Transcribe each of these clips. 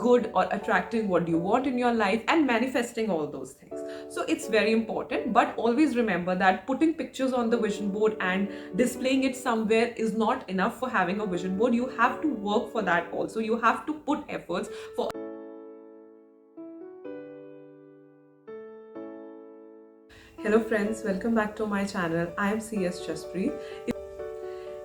good or attracting what you want in your life and manifesting all those things. So it's very important, but always remember that putting pictures on the vision board and displaying it somewhere is not enough for having a vision board. You have to work for that also. You have to put efforts for. Hello friends, welcome back to my channel. I am CS Jaspreet.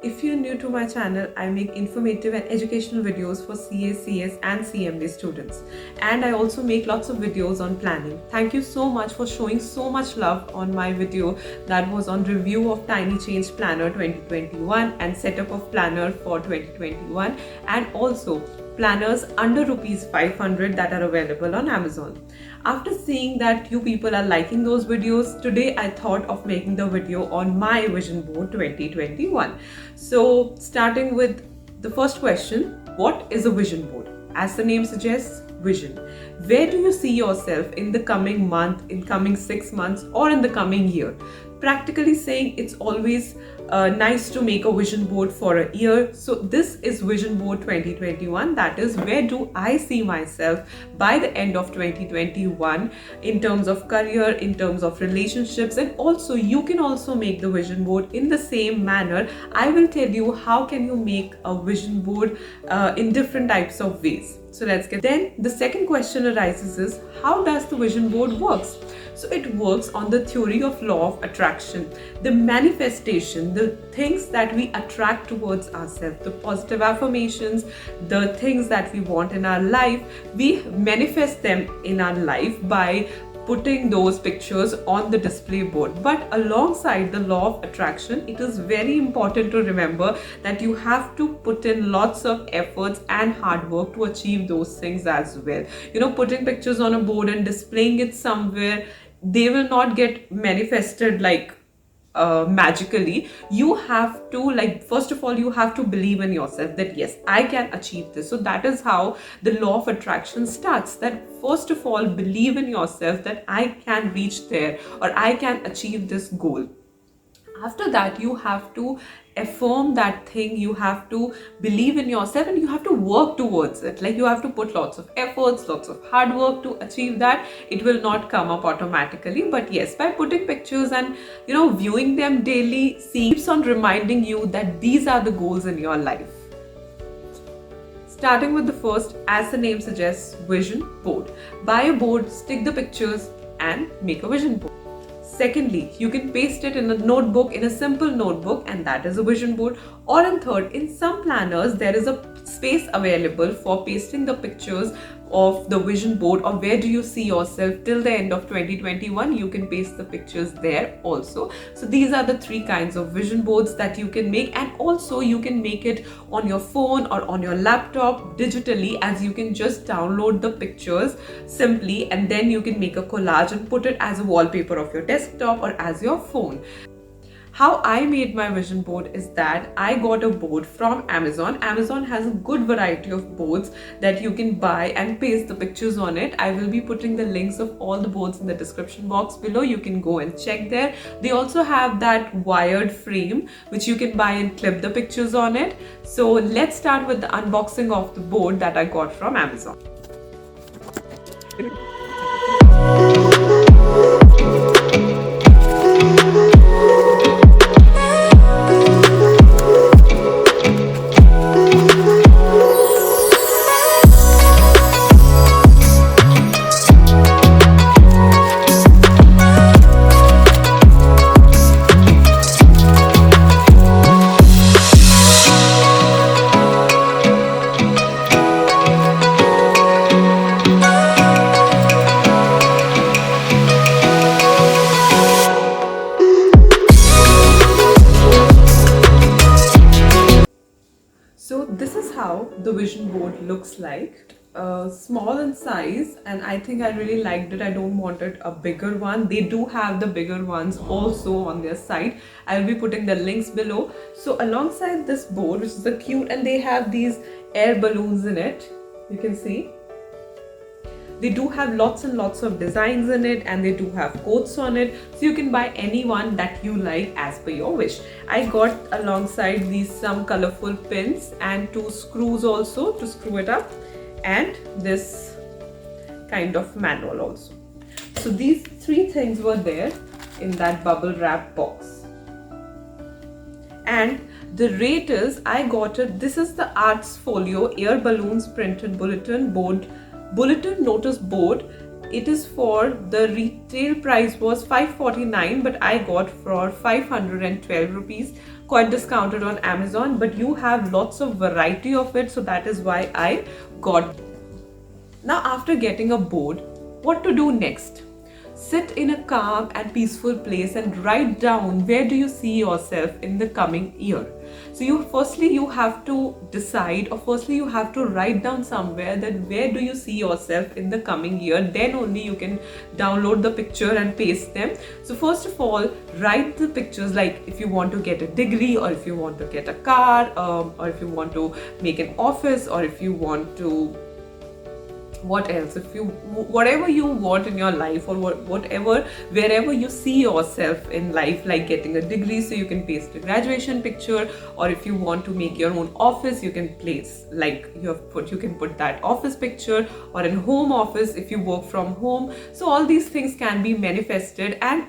If you're new to my channel, I make informative and educational videos for CA, CS and CMA students. And I also make lots of videos on planning. Thank you so much for showing so much love on my video that was on review of Tiny Change Planner 2021 and setup of planner for 2021, and also planners under ₹500 that are available on Amazon. After seeing that you people are liking those videos, today I thought of making the video on my vision board 2021. So starting with the first question, what is a vision board? As the name suggests, vision. Where do you see yourself in the coming month, in coming 6 months, or in the coming year? Practically saying, it's always nice to make a vision board for a year. So this is vision board 2021. That is, where do I see myself by the end of 2021 in terms of career, in terms of relationships, and also you can also make the vision board in the same manner. I will tell you how can you make a vision board in different types of ways. So let's get. Then the second question arises is, how does the vision board works? So it works on the theory of law of attraction, the manifestation, the things that we attract towards ourselves, the positive affirmations, the things that we want in our life, we manifest them in our life by putting those pictures on the display board. But alongside the law of attraction, it is very important to remember that you have to put in lots of efforts and hard work to achieve those things as well. You know, putting pictures on a board and displaying it somewhere, they will not get manifested like magically. You have to, like, first of all, you have to believe in yourself that yes, I can achieve this. So that is how the law of attraction starts, that first of all, believe in yourself that I can reach there or I can achieve this goal. After that, you have to affirm that thing, you have to believe in yourself, and you have to work towards it. Like, you have to put lots of efforts, lots of hard work to achieve that. It will not come up automatically, but yes, by putting pictures and, you know, viewing them daily, keeps on reminding you that these are the goals in your life. Starting with the first, as the name suggests, vision board. Buy a board, stick the pictures and make a vision board. Secondly, you can paste it in a notebook, in a simple notebook, and that is a vision board. Or in third, in some planners, there is a space available for pasting the pictures of the vision board, or where do you see yourself till the end of 2021. You can paste the pictures there also. So these are the three kinds of vision boards that you can make, and also you can make it on your phone or on your laptop digitally, as you can just download the pictures simply, and then you can make a collage and put it as a wallpaper of your desktop or as your phone. How I made my vision board is that I got a board from Amazon. Amazon has a good variety of boards that you can buy and paste the pictures on it. I will be putting the links of all the boards in the description box below. You can go and check there. They also have that wired frame which you can buy and clip the pictures on it. So let's start with the unboxing of the board that I got from Amazon. So this is how the vision board looks like. Small in size, and I think I really liked it. I don't wanted a bigger one. They do have the bigger ones also on their site. I'll be putting the links below. So alongside this board, which is the cute, and they have these air balloons in it, you can see. They do have lots and lots of designs in it, and they do have quotes on it, so you can buy any one that you like as per your wish. I got alongside these some colorful pins and 2 screws also to screw it up. and this kind of manual also. So these 3 things were there in that bubble wrap box. And the rate is, I got it, this is the Arts Folio Air Balloons Printed Bulletin Notice Board. It is for, the retail price was 549, but I got for 512 rupees, quite discounted on Amazon, but you have lots of variety of it, so that is why I got. Now after getting a board, what to do next? Sit in a calm and peaceful place and write down where do you see yourself in the coming year. So you have to decide, or firstly you have to write down somewhere that where do you see yourself in the coming year. Then only you can download the picture and paste them. So first of all, write the pictures, like if you want to get a degree, or if you want to get a car, or if you want to make an office, or if you want to, what else, if you, whatever you want in your life, or whatever, wherever you see yourself in life, like getting a degree, so you can paste a graduation picture, or if you want to make your own office, you can place, like you can put that office picture, or in home office if you work from home. So all these things can be manifested, and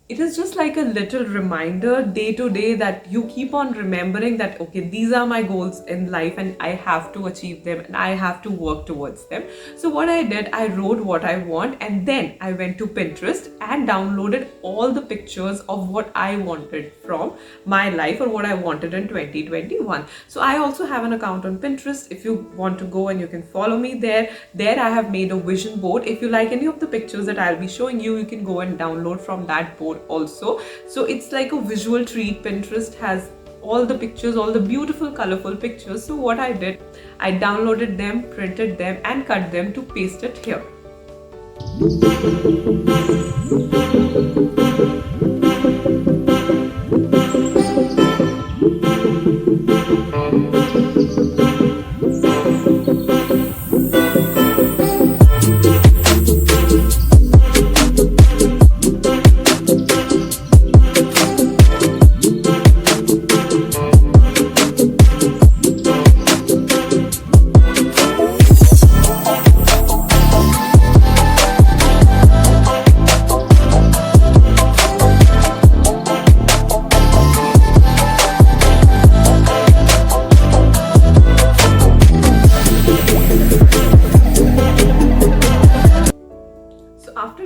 it is just like a little reminder day to day that you keep on remembering that, okay, these are my goals in life and I have to achieve them and I have to work towards them. So what I did, I wrote what I want, and then I went to Pinterest and downloaded all the pictures of what I wanted from my life, or what I wanted in 2021. So I also have an account on Pinterest. If you want to go, and you can follow me there. There I have made a vision board. If you like any of the pictures that I'll be showing you, you can go and download from that board also. So it's like a visual treat. Pinterest has all the pictures, all the beautiful colorful pictures. So what I did, I downloaded them, printed them and cut them to paste it here.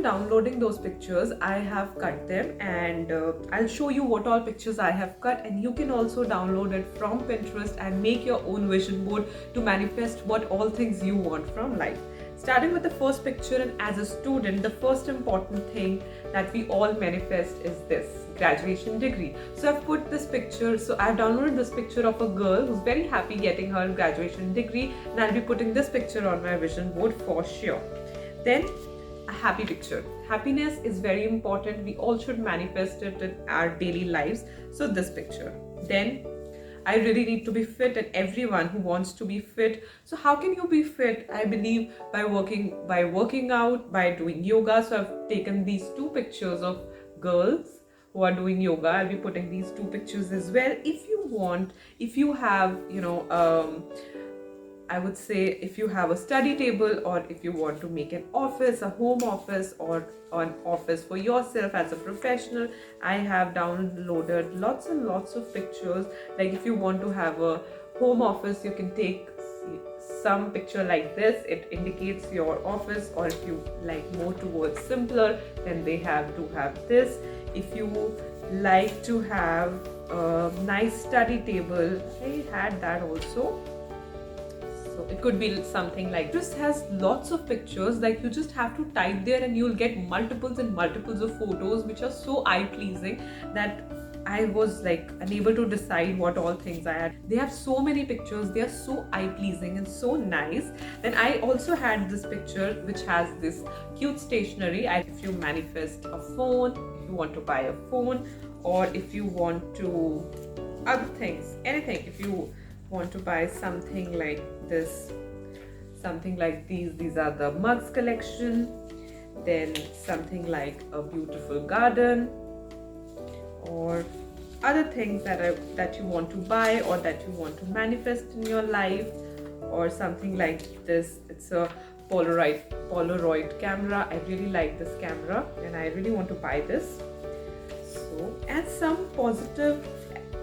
Downloading those pictures, I have cut them, and I'll show you what all pictures I have cut, and you can also download it from Pinterest and make your own vision board to manifest what all things you want from life. Starting with the first picture, and as a student, the first important thing that we all manifest is this graduation degree. So I've put this picture, so I've downloaded this picture of a girl who's very happy getting her graduation degree, and I'll be putting this picture on my vision board for sure. Then a happy picture. Happiness is very important. We all should manifest it in our daily lives. So this picture. Then I really need to be fit, and everyone who wants to be fit. So how can you be fit? I believe by working out, by doing yoga. So I've taken these 2 pictures of girls who are doing yoga. I'll be putting these 2 pictures as well. If you want, if you have, I would say, if you have a study table, or if you want to make an office, a home office, or an office for yourself as a professional, I have downloaded lots and lots of pictures. Like if you want to have a home office, you can take some picture like this. It indicates your office. Or if you like more towards simpler, then they have to have this. If you like to have a nice study table, I had that also. So it could be something like this. Has lots of pictures, like you just have to type there and you'll get multiples and multiples of photos, which are so eye-pleasing that I was like unable to decide what all things I had. They have so many pictures, they are so eye-pleasing and so nice. Then I also had this picture which has this cute stationery. If you manifest a phone, if you want to buy a phone, or if you want to other things, anything, if you want to buy something like this, something like these are the mugs collection. Then something like a beautiful garden, or other things that you want to buy or that you want to manifest in your life, or something like this. It's a Polaroid camera. I really like this camera and I really want to buy this. So, and some positive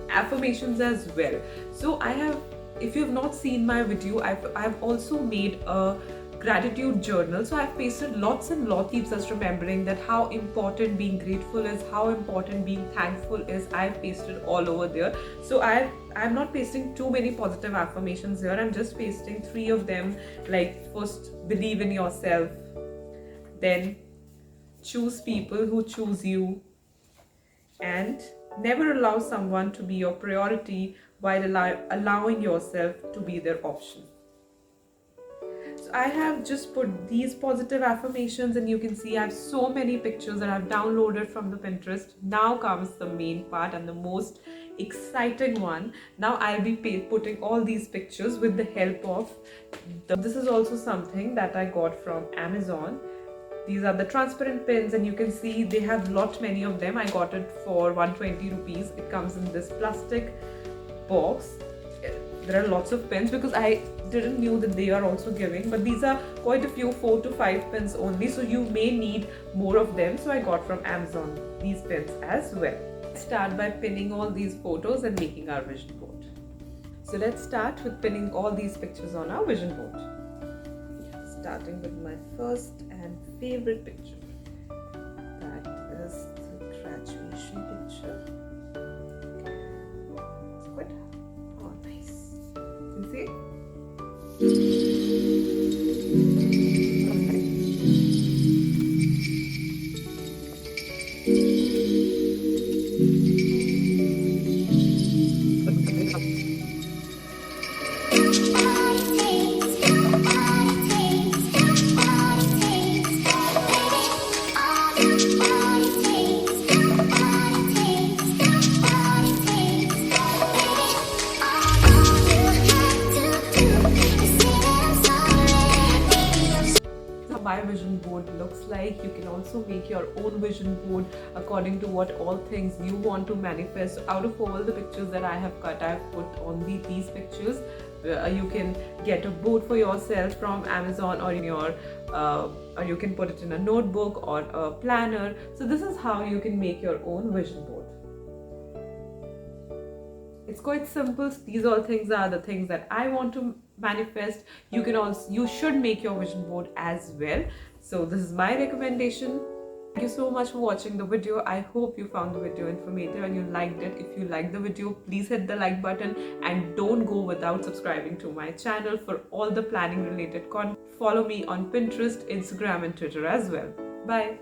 affirmations as well. So I have, if you have not seen my video, I've also made a gratitude journal. So I've pasted lots and lots, keeps us remembering that how important being grateful is, how important being thankful is. I've pasted all over there. So I'm not pasting too many positive affirmations here. I'm just pasting 3 of them. Like, first, believe in yourself, then choose people who choose you, and never allow someone to be your priority while allowing yourself to be their option. So I have just put these positive affirmations, and you can see I have so many pictures that I've downloaded from the Pinterest. Now comes the main part and the most exciting one. Now I'll be putting all these pictures with the help of this is also something that I got from Amazon. These are the transparent pins, and you can see they have many of them. I got it for 120 rupees. It comes in this plastic box. There are lots of pins because I didn't knew that they are also giving, but these are quite a few, 4 to 5 pins only, so you may need more of them. So I got from Amazon these pins as well. Let's start by pinning all these photos and making our vision board. So let's start with pinning all these pictures on our vision board. Starting with my first and favorite picture. That is the graduation picture. It's quite, oh nice. You see? My vision board looks like. You can also make your own vision board according to what all things you want to manifest. So out of all the pictures that I have cut, I have put on these pictures. You can get a board for yourself from Amazon, or in your or you can put it in a notebook or a planner. So this is how you can make your own vision board. It's quite simple. These all things are the things that I want to manifest. You should make your vision board as well. So this is my recommendation. Thank you so much for watching the video. I hope you found the video informative and you liked it. If you liked the video, please hit the like button and don't go without subscribing to my channel for all the planning related content. Follow me on Pinterest, Instagram and Twitter as well. Bye.